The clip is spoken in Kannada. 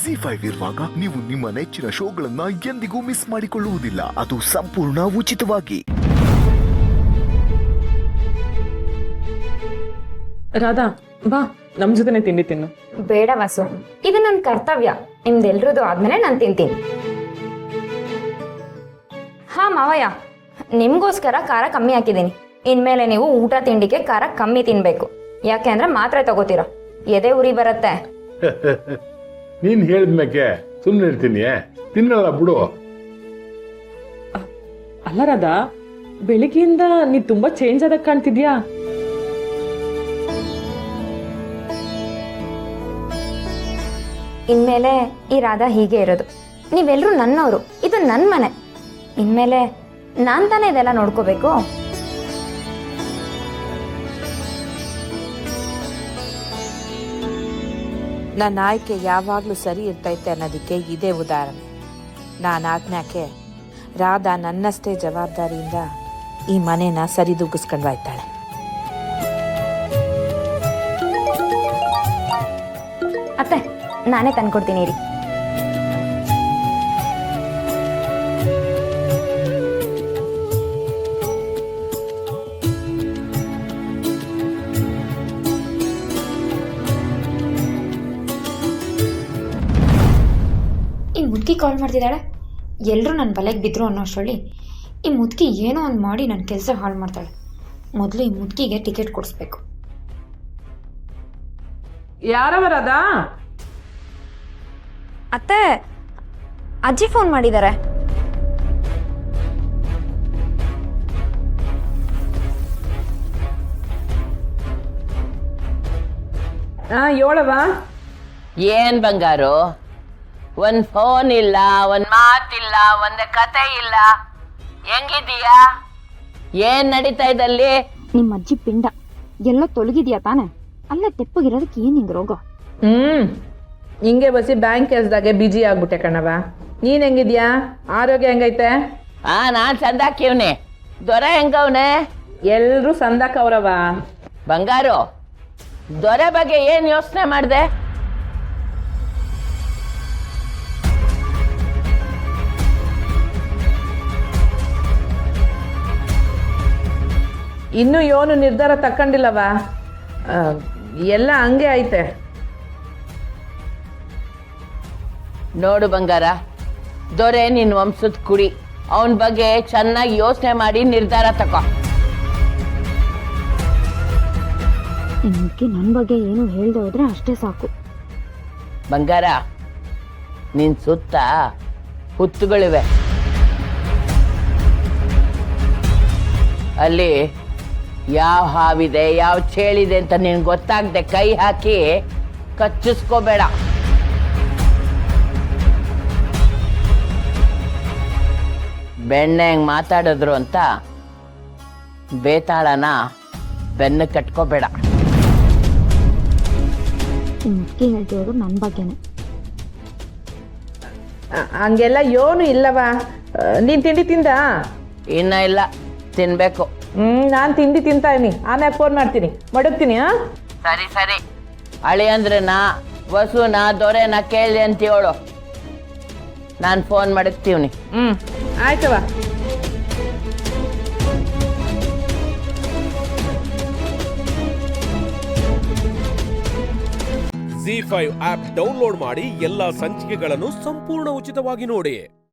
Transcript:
ZEE5 ಇರುವಾಗ ನೀವು ನಿಮ್ಮ ನೆಚ್ಚಿನ ಶೋಗಳನ್ನ ಎಂದಿಗೂ ಮಿಸ್ ಮಾಡಿಕೊಳ್ಳುವುದಿಲ್ಲ. ಅದು ಸಂಪೂರ್ಣ ಉಚಿತವಾಗಿ. ರಾಧಾ ಬಾ ನಮ್ ಜೊತೆನೆ ತಿಂಡಿ ತಿನ್ನು. ಬೇಡ ವಾಸು, ಇದು ನನ್ನ ಕರ್ತವ್ಯ. ನಿಮ್ದೆಲ್ರದು ಆದ್ಮೇಲೆ ನಾನು ತಿಂತೀನಿ. ಹಾ ಮಾವಯ್ಯ, ನಿಮ್ಗೋಸ್ಕರ ಖಾರ ಕಮ್ಮಿ ಹಾಕಿದ್ದೀನಿ. ಇನ್ಮೇಲೆ ನೀವು ಊಟ ತಿಂಡಿಗೆ ಖಾರ ಕಮ್ಮಿ ತಿನ್ಬೇಕು. ಯಾಕೆ ಅಂದ್ರೆ ಮಾತ್ರೆ ತಗೋತೀರಾ, ಎದೆ ಉರಿ ಬರುತ್ತೆ. ನೀನ್ ಹೇಳಿದ್ಮೇಕೆ ಸುಮ್ಮನೆ ಇರ್ತೀನಿ, ತಿನ್ನಲ್ಲ ಬಿಡು. ಅಲ್ಲ ರಾಧಾ, ಬೆಳಿಗ್ಗೆಯಿಂದ ನೀ ತುಂಬಾ ಚೇಂಜ್ ಆದಾಗ ಕಾಣ್ತಿದ್ಯಾ. ಇನ್ಮೇಲೆ ಈ ರಾಧಾ ಹೀಗೆ ಇರೋದು. ನೀವೆಲ್ಲರೂ ನನ್ನವರು, ಇದು ನನ್ನ ಮನೆ. ಇನ್ಮೇಲೆ ನಾನ್ ತಾನೇ ಇದೆಲ್ಲ ನೋಡ್ಕೋಬೇಕು. ನನ್ನ ಆಯ್ಕೆ ಯಾವಾಗಲೂ ಸರಿ ಇರ್ತೈತೆ ಅನ್ನೋದಕ್ಕೆ ಇದೇ ಉದಾಹರಣೆ. ನಾನು ಆಜ್ಞಾಕೆ ರಾಧಾ ನನ್ನಷ್ಟೇ ಜವಾಬ್ದಾರಿಯಿಂದ ಈ ಮನೇನ ಸರಿದೂಗಿಸ್ಕೊಂಡು ಹೋಯ್ತಾಳೆ. ಅತ್ತೆ, ನಾನೇ ತಂದ್ಕೊಡ್ತೀನಿ ರೀ. ಈ ಮುದುಕಿ ಕಾಲ್ ಮಾಡ್ತಿದ್ದಾಳೆ. ಎಲ್ಲರೂ ನನ್ನ ಬಲೆಗೆ ಬಿದ್ರು ಅನ್ನೋ ಅಷ್ಟರಲ್ಲಿ ಈ ಮುದುಕಿ ಏನೋ ಒಂದು ಮಾಡಿ ನನ್ನ ಕೆಲಸ ಹಾಳು ಮಾಡ್ತಾಳೆ. ಮೊದಲು ಈ ಮುದುಕಿಗೆ ಟಿಕೆಟ್ ಕೊಡಿಸ್ಬೇಕು. ಯಾರವರಾದ? ಅತ್ತೆ, ಅಜ್ಜಿ ಫೋನ್ ಮಾಡಿದ್ದಾರೆ. ಏಳವ. ಏನ್ ಬಂಗಾರು, ಒಂದ್ ಫೋನ್ ಇಲ್ಲ, ಒಂದ್ ಮಾತಿಲ್ಲ, ಒಂದ್ ಕತೆ ಇಲ್ಲ. ಹೆಂಗಿದೀಯಾ? ಏನ್ ನಡೀತಾ ಇದ್ದಲ್ಲಿ? ನಿಮ್ಮ ಅಜ್ಜಿ ಪಿಂಡ ಎಲ್ಲ ತೊಲಗಿದ್ಯಾ ತಾನೆ? ಅಲ್ಲೇ ತೆಪ್ಪಗಿರೋದಕ್ಕೆ ಏನ್ ಹಿಂಗ್ ರೋಗ? ಹಿಂಗೆ ಬಸಿ ಬ್ಯಾಂಕ್ ಕೆಲ್ಸದಾಗೆ ಬಿಜಿ ಆಗ್ಬಿಟ್ಟೆ ಕಣವ. ನೀನ್ ಹೆಂಗಿದ್ಯಾ? ಆರೋಗ್ಯ ಹೆಂಗೈತೆ? ನಾನ್ ಸಂದಾಕಿವ್ನೆ. ದೊರೆ ಹೆಂಗವ್ನೆ? ಎಲ್ರು ಸಂದಾಕವ್ರವ. ಬಂಗಾರು, ದೊರೆ ಬಗ್ಗೆ ಏನ್ ಯೋಚನೆ ಮಾಡ್ದೆ? ಇನ್ನು ಏನು ನಿರ್ಧಾರ ತಕೊಂಡಿಲ್ಲವ. ಎಲ್ಲ ಹಂಗೆ ಐತೆ. ನೋಡು ಬಂಗಾರ, ದೊರೆ ನಿನ್ ವಂಶದ ಕುಡಿ. ಅವನ ಬಗ್ಗೆ ಚೆನ್ನಾಗಿ ಯೋಚನೆ ಮಾಡಿ ನಿರ್ಧಾರ ತಗೋ. ನಿಮ್ಗೆ ನನ್ನ ಬಗ್ಗೆ ಏನು ಹೇಳ್ದೆ ಹೋದ್ರೆ ಅಷ್ಟೇ ಸಾಕು. ಬಂಗಾರ, ನಿನ್ ಸುತ್ತ ಹುತ್ತುಗಳಿವೆ. ಅಲ್ಲಿ ಯಾವ ಹಾವಿದೆ, ಯಾವ ಚೇಳಿದೆ ಅಂತ ನಿನ್ ಗೊತ್ತಾಗದೆ ಕೈ ಹಾಕಿ ಕಚ್ಚಿಸ್ಕೋಬೇಡ. ಬೆಣ್ಣೆ ಹೆಂಗ್ ಮಾತಾಡಿದ್ರು ಅಂತ ಬೇತಾಳನ ಬೆನ್ನು ಕಟ್ಕೋಬೇಡ. ಮುಖ್ಯ ಹೇಳ್ತಿರೋದು ನನ್ನ ಬಗ್ಗೆನೆ. ಹಂಗೆಲ್ಲ ಏನು ಇಲ್ಲವ. ನೀನ್ ತಿಂಡಿ ತಿಂದ? ಇನ್ನ ಇಲ್ಲ, ತಿನ್ಬೇಕು. ನಾನು ತಿಂಡಿ ತಿಂತಾ ಇದೀನಿ. ಆಮೇಲೆ ಫೋನ್ ಮಾಡ್ತೀನಿ, ಮಡಗ್ತೀನಿ. ಸರಿ ಸರಿ. ಅಳಿ ಅಂದ್ರೆ ವಸುನ ದೊರೆನ ಕೇಳಿ ಅಂತ ಹೇಳು. ನಾನು ಫೋನ್ ಮಡಗ್ತೀವ್ನಿ. ಆಯ್ತವ. ZEE5 ಆಪ್ ಡೌನ್ಲೋಡ್ ಮಾಡಿ ಎಲ್ಲಾ ಸಂಚಿಕೆಗಳನ್ನು ಸಂಪೂರ್ಣ ಉಚಿತವಾಗಿ ನೋಡಿ.